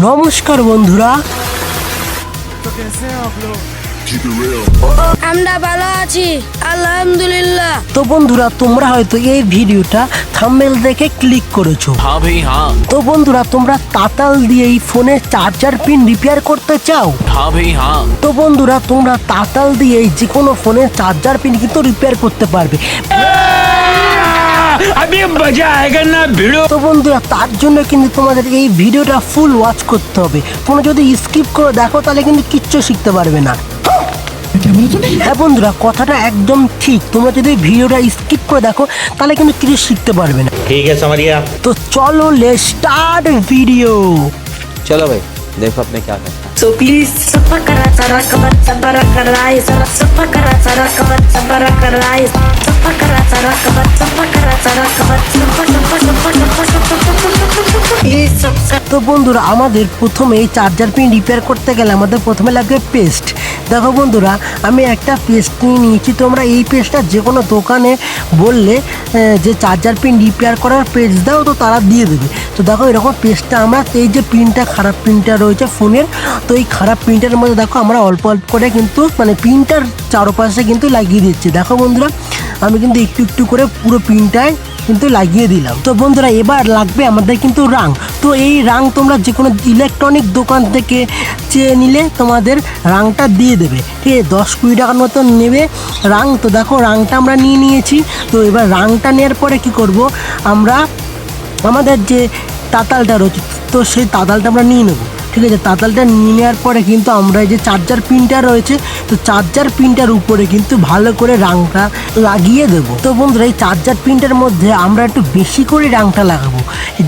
নমস্কার বন্ধুরা, আমরা ভালো আছি আলহামদুলিল্লাহ। তো বন্ধুরা তোমরা হয়তো এই ভিডিওটা থাম্বনেল দেখে ক্লিক করেছো। हाँ भाई हाँ। তো বন্ধুরা তোমরা তাতাল দিয়ে এই ফোনের চার্জার পিন রিপেয়ার করতে চাও? हाँ भाई हाँ। তো বন্ধুরা তোমরা তাতাল দিয়ে যে কোনো ফোনের চার্জার পিন কিন্তু রিপেয়ার করতে পারবে। अभी मजा आएगा ना भिड़ो। তো বন্ধুরা তার জন্য কিন্তু তোমাদের এই ভিডিওটা ফুল ওয়াচ করতে হবে। তোমরা যদি স্কিপ করে দেখো তাহলে কিন্তু কিচ্ছু শিখতে পারবে না। হ্যাঁ বন্ধুরা, কথাটা একদম ঠিক। তোমরা যদি ভিডিওটা স্কিপ করে দেখো তাহলে কিন্তু কিছু শিখতে পারবে না। ठीक है समझ गया। তো चलो लेट्स स्टार्ट वीडियो। चलो भाई देखो अपने क्या करना है। So please sabara karai তো বন্ধুরা আমাদের প্রথমে এই চার্জার পিন রিপেয়ার করতে গেলে আমাদের প্রথমে লাগবে পেস্ট। দেখো বন্ধুরা আমি একটা পেস্ট নিয়ে নিয়েছি। তোমরা এই পেস্টটা যে কোনো দোকানে বললে যে চার্জার পিন রিপেয়ার করার পেস্ট দাও, তো তারা দিয়ে দেবে। তো দেখো এরকম পেস্টটা আমরা এই যে পিনটা খারাপ পিনটা রয়েছে ফোনের, তো এই খারাপ পিনটার মধ্যে দেখো আমরা অল্প অল্প করে কিন্তু মানে পিনটার চারপাশে কিন্তু লাগিয়ে দিচ্ছি। দেখো বন্ধুরা আমি কিন্তু একটু একটু করে পুরো পিনটায় কিন্তু লাগিয়ে দিলাম। তো বন্ধুরা এবার লাগবে আমাদের কিন্তু রাং। তো এই রাং তোমরা যে কোনো ইলেকট্রনিক দোকান থেকে চেয়ে নিলে তোমাদের রাংটা দিয়ে দেবে, ঠিক আছে? 10-20 টাকার মতো নেবে রাং। তো দেখো রাংটা আমরা নিয়ে নিয়েছি। তো এবার রাংটা নেওয়ার পরে কি করব, আমরা আমাদের যে তাতালটা রয়েছে তো সেই তাতালটা আমরা নিয়ে নেবো, ঠিক আছে? তাতালটা নিয়ে নেওয়ার পরে কিন্তু আমরা এই যে চার্জার পিনটা রয়েছে তো চার্জার পিনটার উপরে কিন্তু ভালো করে রাংটা লাগিয়ে দেবো। তো বন্ধুরা এই চার্জার পিনটার মধ্যে আমরা একটু বেশি করে রাংটা লাগাবো।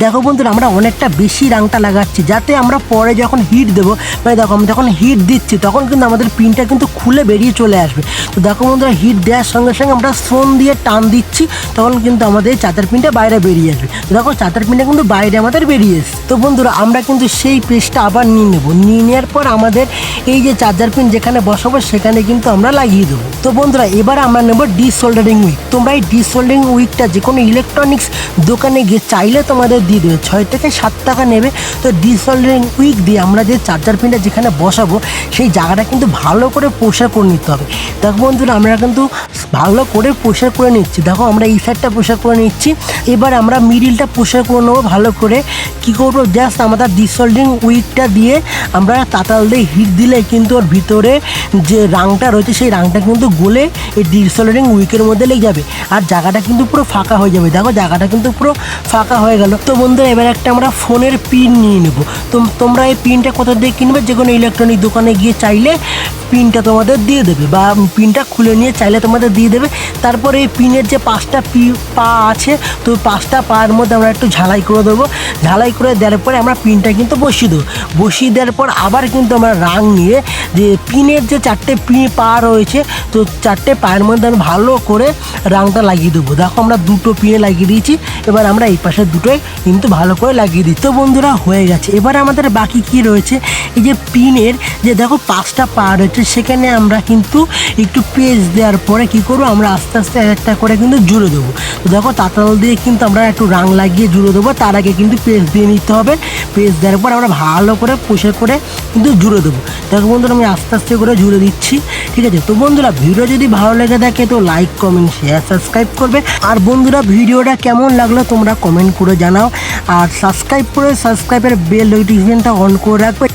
দেখো বন্ধুরা আমরা অনেকটা বেশি রাংটা লাগাচ্ছি যাতে আমরা পরে যখন হিট দেবো, মানে দেখো আমি যখন হিট দিচ্ছি তখন কিন্তু আমাদের পিনটা কিন্তু খুলে বেরিয়ে চলে আসবে। তো দেখো বন্ধুরা হিট দেওয়ার সঙ্গে সঙ্গে আমরা ফোন দিয়ে টান দিচ্ছি, তখন কিন্তু আমাদের চার্জার পিনটা বাইরে বেরিয়ে আসবে। তো দেখো চার্জার পিনটা কিন্তু বাইরে আমাদের বেরিয়ে এসছে। তো বন্ধুরা আমরা কিন্তু সেই পেস্টটা আবার নিয়ে নেবো। নিয়ে নেওয়ার পর আমাদের এই যে চার্জার পিন যেখানে বসাবো সেখানে কিন্তু আমরা লাগিয়ে দেবো। তো বন্ধুরা এবার আমরা নেবো ডিসোল্ডারিং উইক। তোমরা এই ডিসোল্ডারিং উইকটা যে কোনো ইলেকট্রনিক্স দোকানে গিয়ে চাইলে তোমাদের দিয়ে দেবে, 6 থেকে 7 টাকা নেবে। তো ডিসোল্ডারিং উইক দিয়ে আমরা যে চার্জার পিনটা যেখানে বসাবো সেই জায়গাটা কিন্তু ভালো করে পরিষ্কার করে নিতে হবে। দেখো বন্ধুরা আমরা কিন্তু ভালো করে পরিষ্কার করে নিচ্ছি। দেখো আমরা এই সাইডটা পরিষ্কার করে নিচ্ছি। এবার আমরা মিডিলটা পরিষ্কার করে নেবো ভালো করে। কী করবো, জাস্ট আমাদের ডিসোল্ডারিং উইকটা দিয়ে আমরা তাতাল দিয়ে হিট দিলে কিন্তু ওর ভিতরে যে রাংটা রয়েছে সেই রাংটা কিন্তু গলে এই ডিসোল্ডারিং উইকের মধ্যে লেগে যাবে আর জায়গাটা কিন্তু পুরো ফাঁকা হয়ে যাবে। দেখো জায়গাটা কিন্তু পুরো ফাঁকা হয়ে গেল। তো বন্ধুরা এবার একটা আমরা ফোনের পিন নিয়ে নেবো। তো তোমরা এই পিনটা কোথা দিয়ে কিনবে, যে কোনো ইলেকট্রনিক দোকানে গিয়ে চাইলে পিনটা তোমাদের দিয়ে দেবে বা পিনটা খুলে নিয়ে চাইলে তোমাদের দিয়ে দেবে। তারপরে এই পিনের যে 5টা পা আছে তো 5টা পায়ের মধ্যে আমরা একটু ঝালাই করে দেবো। ঝালাই করে দেওয়ার পরে আমরা পিনটা কিন্তু বসিয়ে দেবো। বসিয়ে দেওয়ার পর আবার কিন্তু আমরা রাং নিয়ে যে পিনের যে 4টে পা রয়েছে তো 4টে পায়ের মধ্যে আমি ভালো করে রাংটা লাগিয়ে দেবো। দেখো আমরা 2টো পিনে লাগিয়ে দিয়েছি। এবার আমরা এই পাশে 2টোই কিন্তু ভালো করে লাগিয়ে দিই। তো বন্ধুরা হয়ে গেছে। এবার আমাদের বাকি কি রয়েছে, এই যে পিনের যে দেখো 5টা পা রয়েছে সেখানে আমরা কিন্তু একটু পেস্ট দেওয়ার পরে কি করবো, আমরা আস্তে আস্তে একটা করে কিন্তু জুড়ে দেবো। তো দেখো তাতাল দিয়ে কিন্তু আমরা একটু রাং লাগিয়ে জুড়ে দেবো, তার আগে কিন্তু পেস্ট দিয়ে নিতে হবে। পেস্ট দেওয়ার পর আমরা ভালো করে পরিষ্কার করে কিন্তু জুড়ে দেবো। দেখো বন্ধুরা আমি আস্তে আস্তে করে জুড়ে দিচ্ছি, ঠিক আছে? তো বন্ধুরা ভিডিও যদি ভালো লেগে থাকে তো লাইক কমেন্ট শেয়ার সাবস্ক্রাইব করবে। আর বন্ধুরা ভিডিওটা কেমন লাগলো তোমরা কমেন্ট করে জানাও। আর সাবস্ক্রাইব করে সাবস্ক্রাইবের বেল নোটিফিকেশনটা অন করে রাখবে।